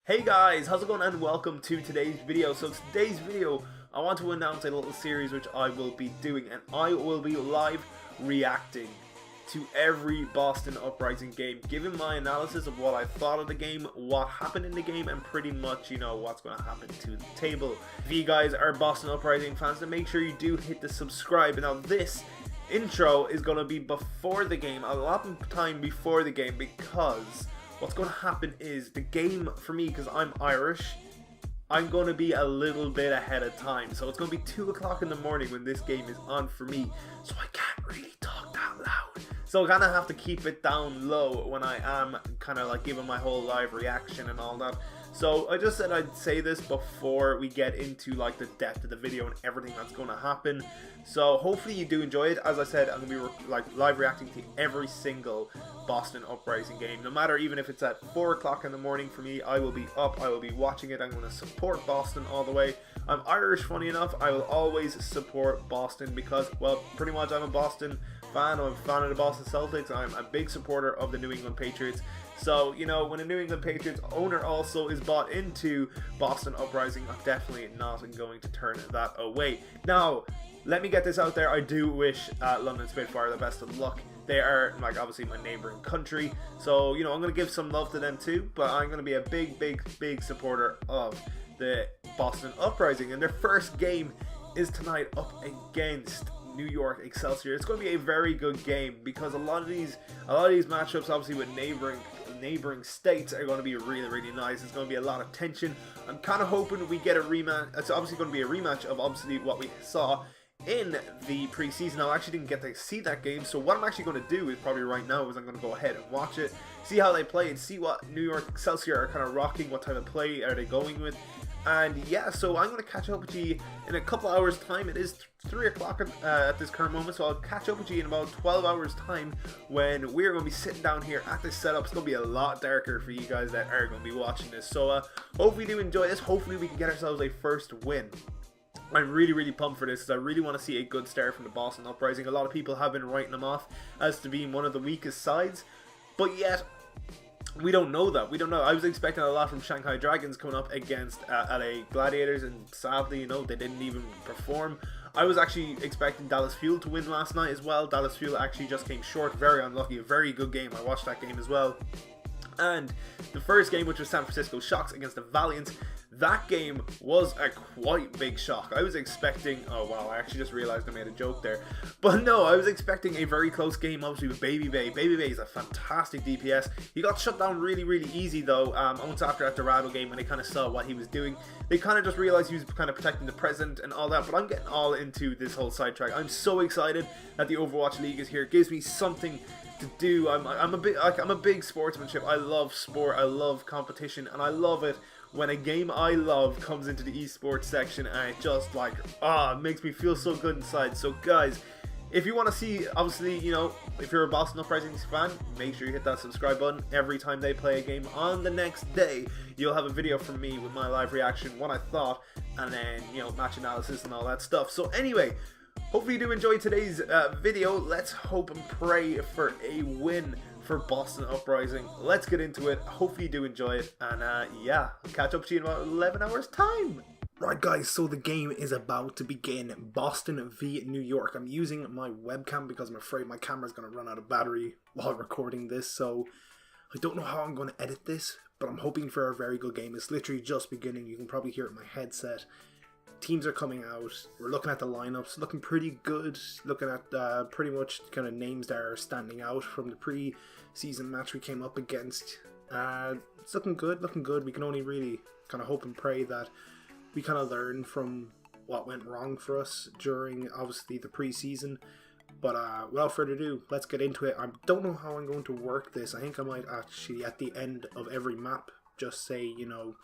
Hey guys, how's it going and welcome to today's video. So today's video, I want to announce a little series which I will be doing, and I will be live reacting to every Boston Uprising game, giving my analysis of what I thought of the game, what happened in the game, and pretty much, you know, what's going to happen to the table. If you guys are Boston Uprising fans, then make sure you do hit the subscribe. Now this intro is going to be before the game, a lot of time before the game, because what's going to happen is the game for me, because I'm Irish, I'm going to be a little bit ahead of time. So it's going to be 2 o'clock in the morning when this game is on for me. So I can't really talk that loud. So I kind of have to keep it down low when I am kind of like giving my whole live reaction and all that. So I just said I'd say this before we get into like the depth of the video and everything that's going to happen. So hopefully you do enjoy it. As I said, I'm going to be like live reacting to every single Boston Uprising game, no matter, even if it's at 4 o'clock in the morning for me. I will be up, I will be watching it. I'm going to support Boston all the way. I'm Irish, funny enough. I will always support Boston because, well, pretty much I'm a Boston fan. I'm a fan of the Boston Celtics. I'm a big supporter of the New England Patriots. So, you know, when the New England Patriots owner also is bought into Boston Uprising, I'm definitely not going to turn that away. Now, let me get this out there. I do wish London Spitfire the best of luck. They are, like, obviously my neighboring country. So, you know, I'm going to give some love to them too. But I'm going to be a big supporter of the Boston Uprising. And their first game is tonight up against New York Excelsior. It's going to be a very good game because a lot of these matchups, obviously with neighboring states, are going to be really nice. It's going to be a lot of tension. I'm kind of hoping we get a rematch. It's obviously going to be a rematch of obviously what we saw in the preseason. I actually didn't get to see that game, so what I'm actually going to do is probably right now is I'm going to go ahead and watch it, see how they play, and see what New York Excelsior are kind of rocking, what type of play are they going with. And yeah, so I'm going to catch up with you in a couple hours time. It is 3 o'clock at this current moment, so I'll catch up with you in about 12 hours time when we're going to be sitting down here at this setup. It's going to be a lot darker for you guys that are going to be watching this. So hopefully you do enjoy this. Hopefully we can get ourselves a first win. I'm really pumped for this because I really want to see a good start from the Boston Uprising. A lot of people have been writing them off as to being one of the weakest sides, but yet we don't know that. We don't know. I was expecting a lot from Shanghai Dragons coming up against LA Gladiators, and sadly, you know, they didn't even perform. I was actually expecting Dallas Fuel to win last night as well. Dallas Fuel actually just came short. Very unlucky. A very good game. I watched that game as well. And the first game, which was San Francisco Shocks against the Valiants, that game was a quite big shock. I was expecting, oh wow, I actually just realized I made a joke there. But no, I was expecting a very close game, obviously, with Baby Bay. Baby Bay is a fantastic DPS. He got shut down really easy though, once after that Dorado game, when they kind of saw what he was doing. They kind of just realized he was kind of protecting the present and all that, but I'm getting all into this whole sidetrack. I'm so excited that the Overwatch League is here. It gives me something to do. I'm a big sportsmanship. I love sport, I love competition, and I love it when a game I love comes into the esports section, and it just like, it makes me feel so good inside. So guys, if you want to see, obviously, you know, if you're a Boston Uprising fan, make sure you hit that subscribe button. Every time they play a game on the next day, you'll have a video from me with my live reaction, what I thought, and then, you know, match analysis and all that stuff. So anyway, hopefully you do enjoy today's video. Let's hope and pray for a win for Boston Uprising. Let's get into it. Hopefully you do enjoy it. And yeah, I'll catch up to you in about 11 hours time. Right guys, so the game is about to begin. Boston v New York. I'm using my webcam because I'm afraid my camera's going to run out of battery while recording this. So I don't know how I'm going to edit this, but I'm hoping for a very good game. It's literally just beginning. You can probably hear it in my headset. Teams are coming out. We're looking at the lineups, looking pretty good. Looking at pretty much kind of names that are standing out from the pre-season match we came up against. It's looking good, We can only really kind of hope and pray that we kind of learn from what went wrong for us during, obviously, the pre-season. But without further ado, let's get into it. I don't know how I'm going to work this. I think I might actually, at the end of every map, just say, you know,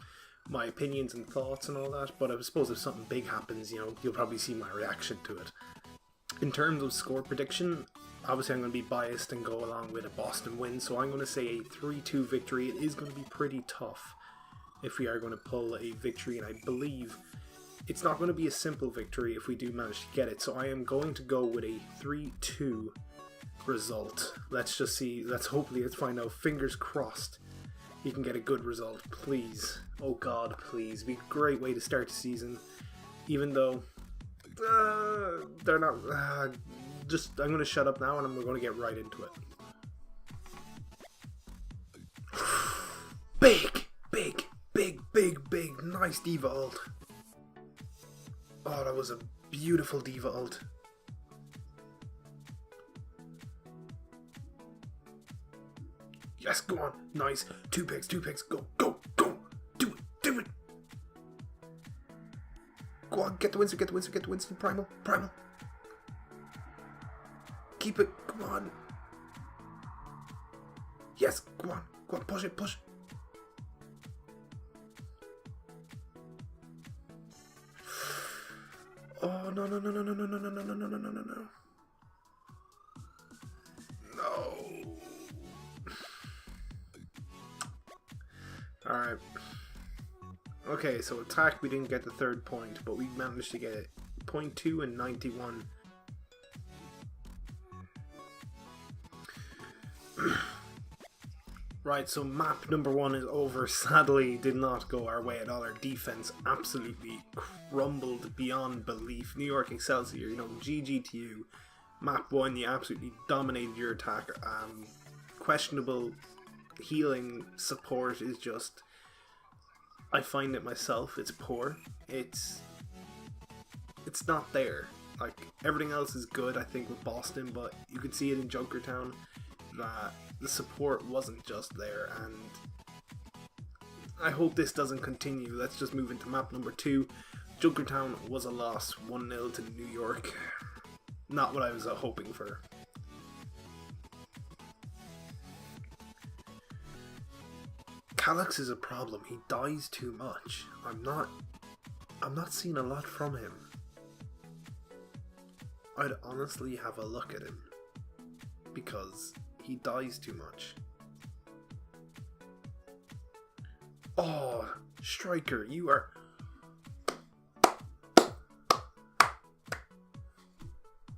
my opinions and thoughts and all that, but I suppose if something big happens, you know, you'll probably see my reaction to it. In terms of score prediction, obviously I'm going to be biased and go along with a Boston win, so I'm going to say a 3-2 victory. It is going to be pretty tough if we are going to pull a victory, and I believe it's not going to be a simple victory if we do manage to get it, so I am going to go with a 3-2 result. Let's just see, let's find out, fingers crossed you can get a good result, please. Oh god, please. Be a great way to start the season. Even though they're not... I'm going to shut up now and I'm going to get right into it. Big. Nice Diva ult. Oh, that was a beautiful Diva ult. Yes, go on. Nice. Two picks. Go. Do it. Go on, get the Winston. Primal. Keep it. Come on. Yes, go on. Push it. Oh, no. No. Alright. Okay, so attack, we didn't get the third point, but we managed to get it. 0.2 and 91. Right, so map number 1 is over. Sadly, did not go our way at all. Our defense absolutely crumbled beyond belief. New York Excelsior, GG to you. Map 1, you absolutely dominated your attack. Questionable healing support is just... I find it myself, it's poor. It's not there. Like, everything else is good, I think, with Boston, but you could see it in Junkertown that the support wasn't just there, and I hope this doesn't continue. Let's just move into map number 2. Junkertown was a loss, 1-0 to New York. Not what I was hoping for. Calyx is a problem. He dies too much. I'm not seeing a lot from him. I'd honestly have a look at him because he dies too much. Oh, Striker, you are...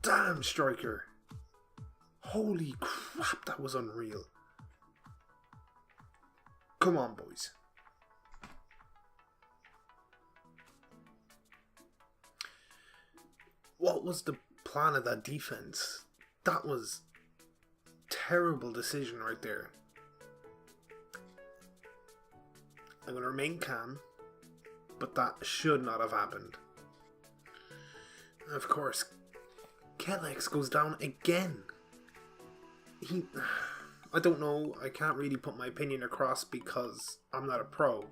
Damn, Striker. Holy crap, that was unreal. Come on, boys. What was the plan of that defense? That was terrible decision right there. I'm going to remain calm, but that should not have happened. Of course, Calyx goes down again. I don't know, I can't really put my opinion across because I'm not a pro,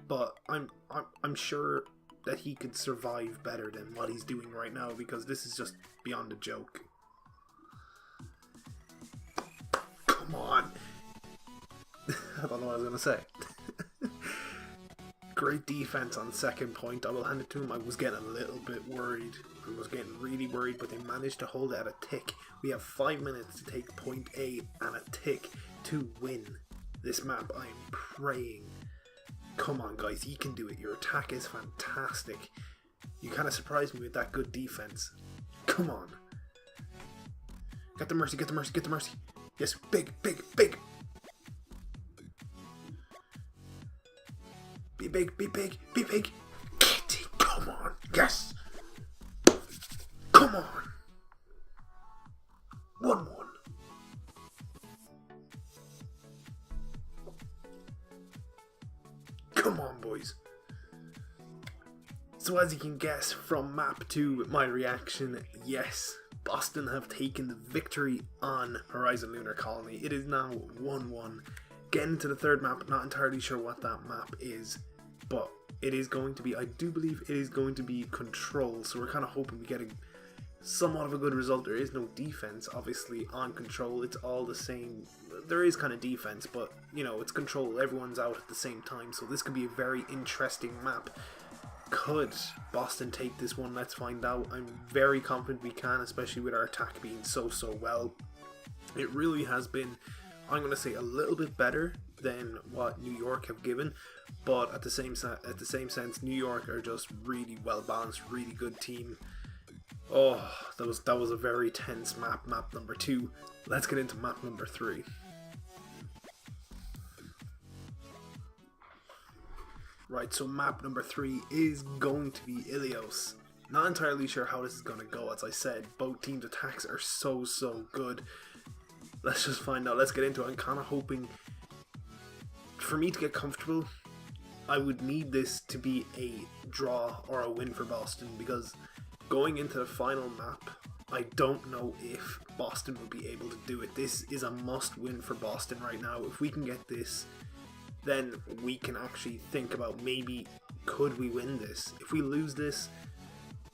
but I'm sure that he could survive better than what he's doing right now, because this is just beyond a joke. Come on. I don't know what I was going to say. Great defense on second point. I will hand it to him. I was getting a little bit worried. I was getting really worried, but they managed to hold it at a tick. We have 5 minutes to take point A and a tick to win this map. I am praying. Come on, guys. You can do it. Your attack is fantastic. You kind of surprised me with that good defense. Come on. Get the mercy. Yes, big. Be big. Kitty, come on. Yes. Come on. 1-1. Come on, boys. So as you can guess from map 2, my reaction, yes, Boston have taken the victory on Horizon Luner Colony. It is now 1-1. Getting to the third map, not entirely sure what that map is, but it is going to be, I do believe it is going to be Control, so we're kind of hoping we get somewhat of a good result. There is no defense, obviously, on Control. It's all the same. There is kind of defense, but, it's Control. Everyone's out at the same time, so this could be a very interesting map. Could Boston take this one? Let's find out. I'm very confident we can, especially with our attack being so well. It really has been, I'm going to say, a little bit better than what New York have given, but at the same sense, New York are just really well balanced, really good team. Oh, that was a very tense map number 2. Let's get into map number 3. Right, so map number 3 is going to be Ilios. Not entirely sure how this is going to go. As I said, both teams' attacks are so good. Let's just find out. Let's get into it. I'm kind of hoping, for me to get comfortable, I would need this to be a draw or a win for Boston, because going into the final map, I don't know if Boston will be able to do it. This is a must win for Boston right now. If we can get this, then we can actually think about maybe could we win this. If we lose this,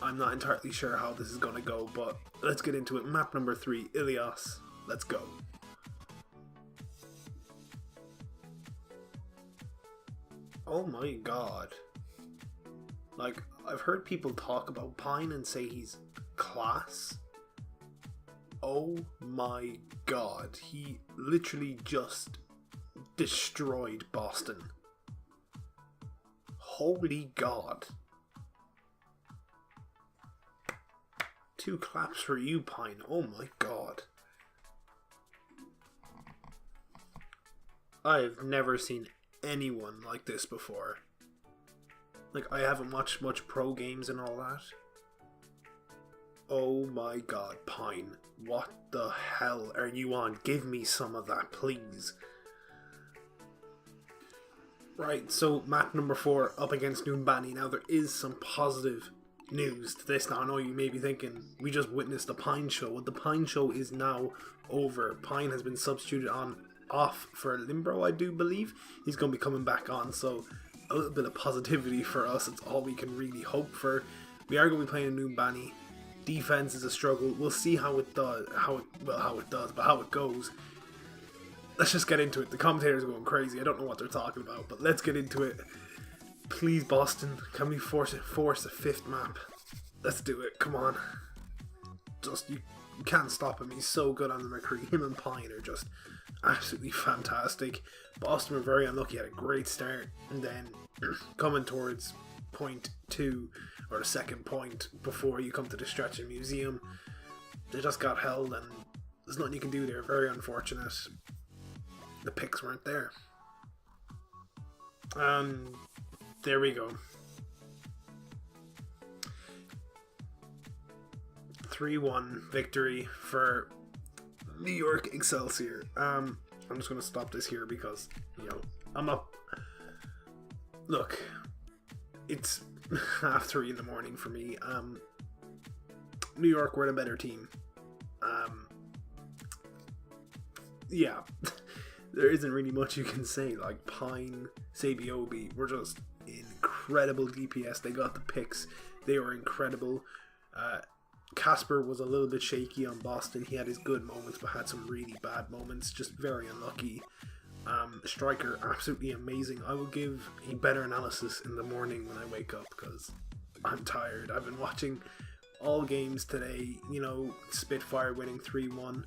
I'm not entirely sure how this is going to go, but let's get into it. Map number 3, Ilios. Let's go. Oh my god. Like, I've heard people talk about Pine and say he's class. Oh my god. He literally just destroyed Boston. Holy god. 2 claps for you, Pine. Oh my god. I've never seen anyone like this before. Like, I haven't watched much pro games and all that. Oh my god, Pine. What the hell are you on? Give me some of that, please. Right, so map number 4 up against Numbai. Now, there is some positive news to this. Now, I know you may be thinking, we just witnessed the Pine show. Well, the Pine show is now over. Pine has been substituted off for Limbro, I do believe. He's going to be coming back on, so a little bit of positivity for us. It's all we can really hope for. We are going to be playing Numbai. Defense is a struggle. We'll see how it does, how it goes. Let's just get into it. The commentators are going crazy. I don't know what they're talking about, but let's get into it. Please, Boston, can we force a 5th map? Let's do it. Come on. Just, you can't stop him. He's so good on the McCree. Him and Pine are just absolutely fantastic. Boston were very unlucky. Had a great start, and then coming towards point 2, or the second point before you come to the stretch of Museum, they just got held, and there's nothing you can do there. Very unfortunate. The picks weren't there. And there we go. 3-1 victory for New York Excelsior. I'm just going to stop this here because, you know, I'm not... Look, it's 3:30 in the morning for me. New York were the better team. Yeah, there isn't really much you can say. Like, Pine, Sabiobi were just incredible DPS. They got the picks. They were incredible. Casper was a little bit shaky on Boston. He had his good moments, but had some really bad moments. Just very unlucky. Striker, absolutely amazing. I will give a better analysis in the morning when I wake up because I'm tired. I've been watching all games today. You know, Spitfire winning 3-1.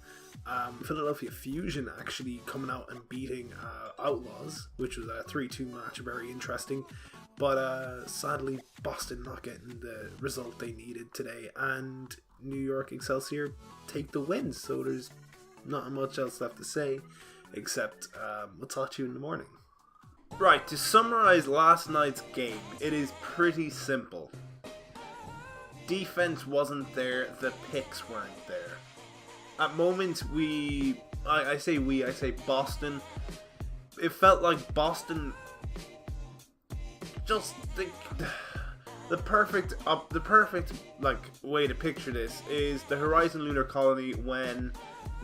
Philadelphia Fusion actually coming out and beating Outlaws, which was a 3-2 match. Very interesting. But sadly, Boston not getting the result they needed today, and New York Excelsior take the win. So there's not much else left to say, except we'll talk to you in the morning. Right, to summarize last night's game, it is pretty simple. Defense wasn't there, the picks weren't there. At moments I say Boston, it felt like Boston... Just the perfect like way to picture this is the Horizon Luner Colony when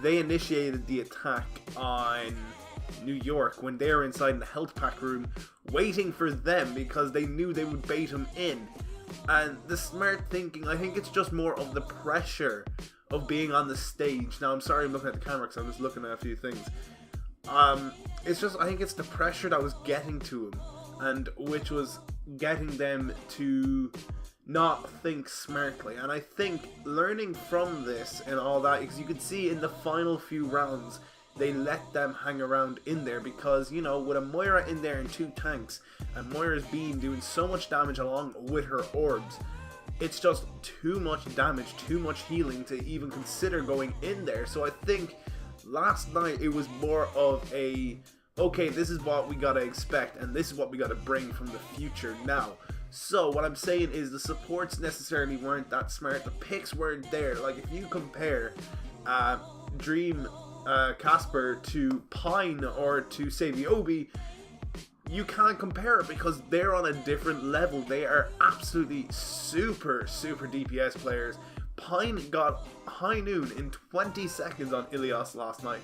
they initiated the attack on New York, when they were inside in the health pack room waiting for them because they knew they would bait them in. And the smart thinking, I think it's just more of the pressure of being on the stage. Now I'm sorry I'm looking at the camera because I'm just looking at a few things. It's just, I think it's the pressure that was getting to them, and which was getting them to not think smartly. And I think learning from this and all that, because you could see in the final few rounds they let them hang around in there, because, you know, with a Moira in there and 2 tanks, and Moira's beam doing so much damage along with her orbs, it's just too much damage, too much healing to even consider going in there. So I think last night it was more of a okay, this is what we gotta expect, and this is what we gotta bring from the future now. So what I'm saying is the supports necessarily weren't that smart. The picks weren't there. Like if you compare Dream Casper to Pine or to say the Obi, you can't compare it because they're on a different level. They are absolutely super DPS players. Pine got high noon in 20 seconds on Ilios last night.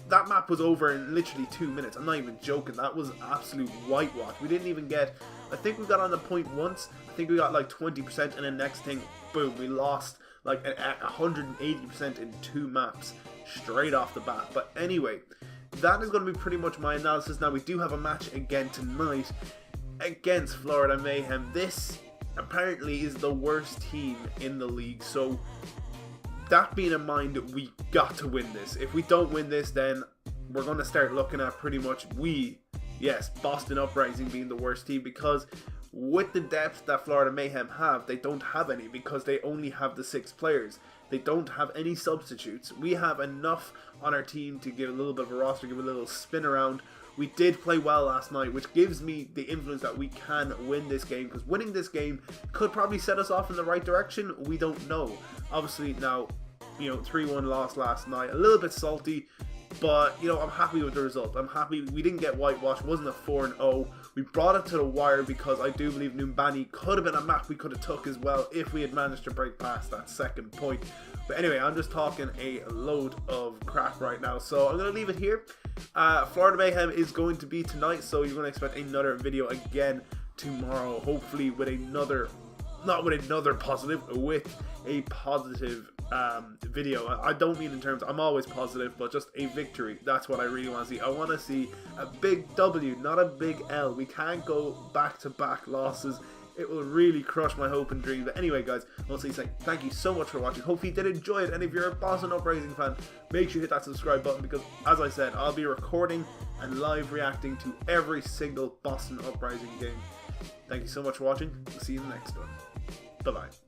That map was over in literally 2 minutes. I'm not even joking. That was absolute whitewash. We didn't even get, I think we got on the point once. I think we got like 20%, and then next thing, boom, we lost like 180% in 2 maps straight off the bat. But anyway, that is going to be pretty much my analysis. Now we do have a match again tonight against Florida Mayhem. This apparently is the worst team in the league, so that being in mind, we got to win this. If we don't win this, then we're going to start looking at pretty much Boston Uprising being the worst team, because with the depth that Florida Mayhem have, they don't have any, because they only have the 6 players. They don't have any substitutes. We have enough on our team to give a little bit of a roster, give a little spin around. We did play well last night, which gives me the influence that we can win this game, because winning this game could probably set us off in the right direction. We don't know. Obviously now, 3-1 loss last night, a little bit salty, but I'm happy with the result. I'm happy we didn't get whitewashed. It wasn't a 4-0. We brought it to the wire, because I do believe Numbai could have been a map we could have took as well if we had managed to break past that second point. But anyway, I'm just talking a load of crap right now, so I'm going to leave it here. Florida Mayhem is going to be tonight, so you're going to expect another video again tomorrow, hopefully with another, not with another positive, with a positive video. I don't mean in terms, I'm always positive, but just a victory. That's what I really want to see. I want to see a big W, not a big L. We can't go back-to-back losses. It will really crush my hope and dreams. But anyway, guys, I'll say thank you so much for watching. Hopefully you did enjoy it, and if you're a Boston Uprising fan, make sure you hit that subscribe button, because as I said, I'll be recording and live reacting to every single Boston Uprising game. Thank you so much for watching. We'll see you in the next one. Bye-bye.